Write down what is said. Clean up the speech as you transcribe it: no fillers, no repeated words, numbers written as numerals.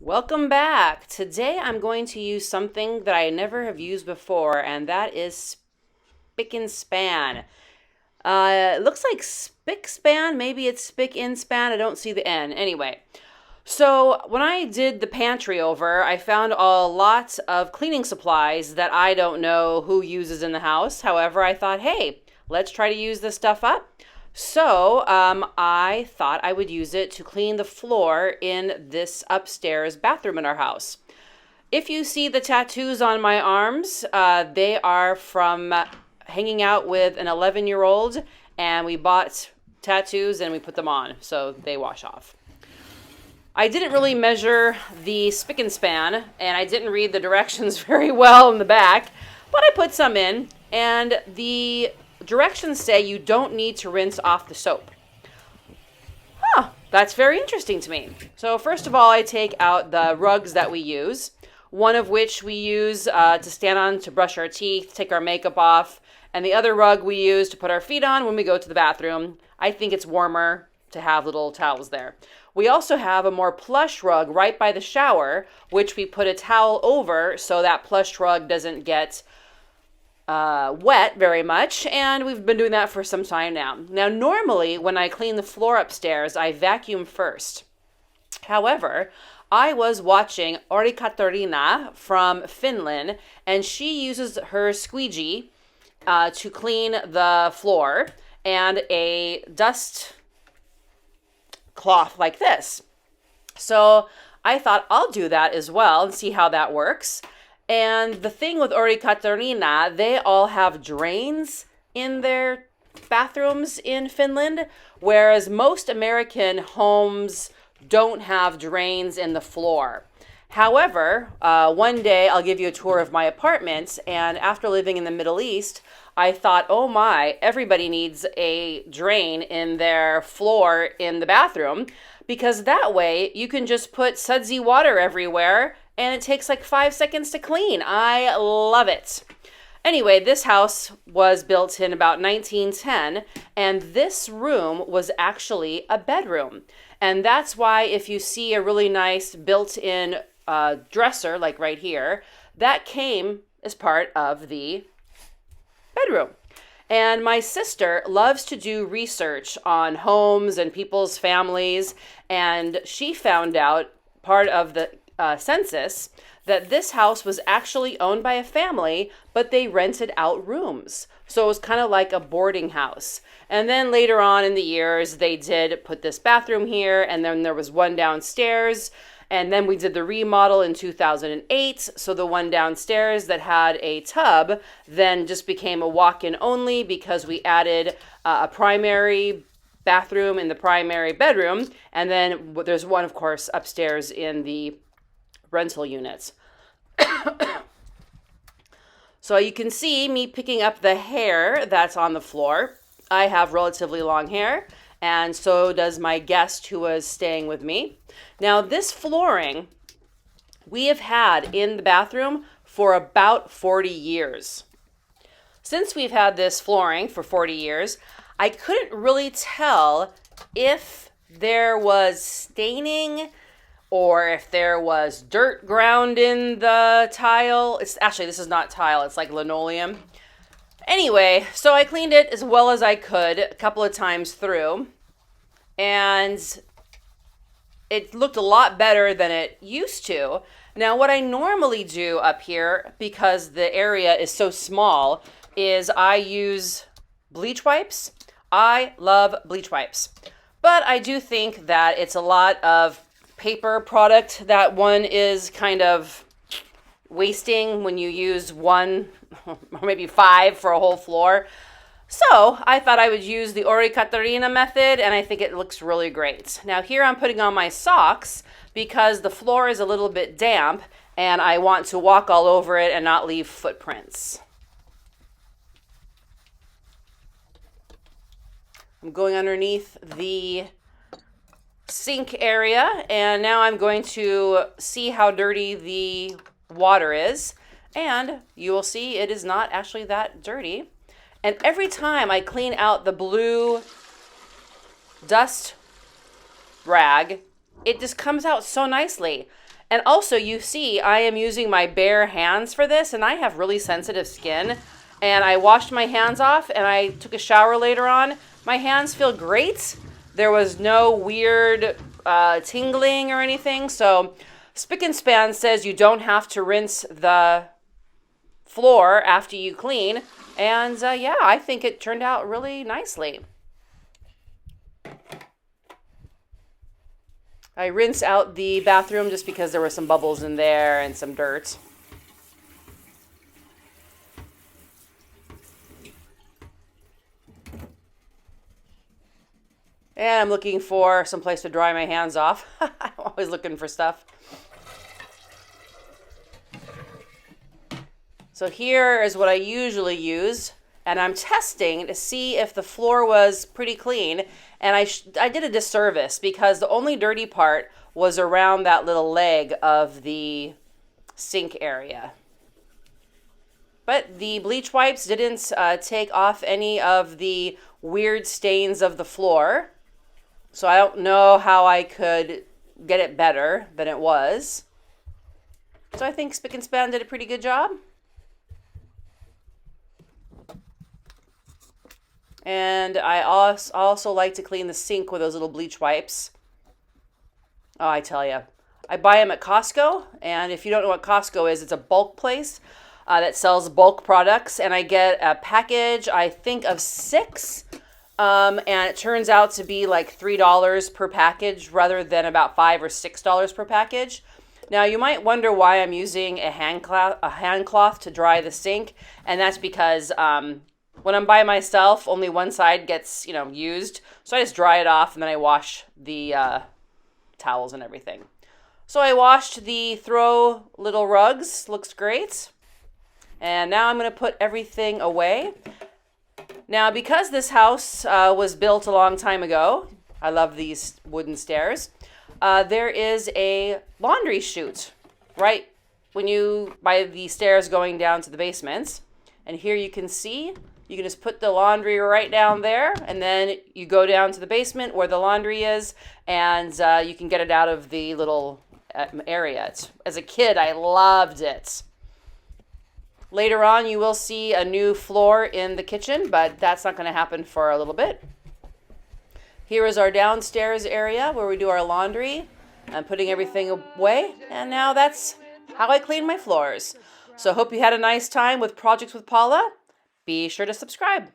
Welcome back. Today I'm going to use something that I never have used before, and that is spick and span. It looks like spick span. Maybe it's spick in span. I don't see the N. Anyway, so when I did the pantry over, I found a lot of cleaning supplies that I don't know who uses in the house. However, I thought, hey, let's try to use this stuff up. So I thought I would use it to clean the floor in this upstairs bathroom in our house. If you see the tattoos on my arms, they are from hanging out with an 11-year-old, and we bought tattoos and we put them on, so they wash off. I didn't really measure the spick and span, and I didn't read the directions very well in the back, but I put some in, and the directions say you don't need to rinse off the soap. That's very interesting to me. So first of all, I take out the rugs that we use, one of which we use to stand on to brush our teeth, take our makeup off, and the other rug we use to put our feet on when we go to the bathroom. I think it's warmer to have little towels there. We also have a more plush rug right by the shower, which we put a towel over so that plush rug doesn't get wet very much, and we've been doing that for some time now. Now, normally when I clean the floor upstairs, I vacuum first. However, I was watching Aurikatariina from Finland, and she uses her squeegee to clean the floor and a dust cloth like this. So I thought I'll do that as well and see how that works. And the thing with Aurikatariina, they all have drains in their bathrooms in Finland, whereas most American homes don't have drains in the floor. However, one day I'll give you a tour of my apartment, and after living in the Middle East, I thought, oh my, everybody needs a drain in their floor in the bathroom, because that way you can just put sudsy water everywhere and it takes like 5 seconds to clean. I love it. Anyway, this house was built in about 1910, and this room was actually a bedroom. And that's why if you see a really nice built-in dresser, like right here, that came as part of the bedroom. And my sister loves to do research on homes and people's families, and she found out part of the census that this house was actually owned by a family, but they rented out rooms. So it was kind of like a boarding house. And then later on in the years, they did put this bathroom here, and then there was one downstairs. And then we did the remodel in 2008. So the one downstairs that had a tub then just became a walk-in only because we added a primary bathroom in the primary bedroom. And then there's one, of course, upstairs in the rental units. So you can see me picking up the hair that's on the floor. I have relatively long hair, and so does my guest who was staying with me. Now, this flooring we have had in the bathroom for about 40 years. Since we've had this flooring for 40 years, I couldn't really tell if there was staining or if there was dirt ground in the tile. This is not tile, it's like linoleum. Anyway, so I cleaned it as well as I could a couple of times through, and it looked a lot better than it used to. Now, what I normally do up here, because the area is so small, is I use bleach wipes. I love bleach wipes, but I do think that it's a lot of paper product that one is kind of wasting when you use one or maybe 5 for a whole floor. So I thought I would use the Aurikatariina method, and I think it looks really great. Now here I'm putting on my socks because the floor is a little bit damp and I want to walk all over it and not leave footprints. I'm going underneath the sink area, and now I'm going to see how dirty the water is, and you will see it is not actually that dirty. And every time I clean out the blue dust rag, it just comes out so nicely. And also, you see, I am using my bare hands for this, and I have really sensitive skin. And I washed my hands off, and I took a shower later on. My hands feel great. There was no weird tingling or anything. So Spick and Span says you don't have to rinse the floor after you clean. And yeah, I think it turned out really nicely. I rinse out the bathroom just because there were some bubbles in there and some dirt. And I'm looking for some place to dry my hands off. I'm always looking for stuff. So here is what I usually use. And I'm testing to see if the floor was pretty clean. And I did a disservice because the only dirty part was around that little leg of the sink area. But the bleach wipes didn't take off any of the weird stains of the floor. So I don't know how I could get it better than it was. So I think Spick and Span did a pretty good job. And I also like to clean the sink with those little bleach wipes. Oh, I tell you. I buy them at Costco. And if you don't know what Costco is, it's a bulk place that sells bulk products. And I get a package, I think, of 6. And it turns out to be like $3 per package rather than about $5 or $6 per package. Now, you might wonder why I'm using a hand cloth to dry the sink. And that's because when I'm by myself, only one side gets, used. So I just dry it off and then I wash the towels and everything. So I washed the throw little rugs. Looks great. And now I'm going to put everything away. Now, because this house was built a long time ago, I love these wooden stairs, there is a laundry chute right by the stairs going down to the basement. And here you can see, you can just put the laundry right down there, and then you go down to the basement where the laundry is, and you can get it out of the little area. As a kid, I loved it. Later on, you will see a new floor in the kitchen, but that's not going to happen for a little bit. Here is our downstairs area where we do our laundry. I'm putting everything away, and now that's how I clean my floors. So I hope you had a nice time with Projects with Paula. Be sure to subscribe.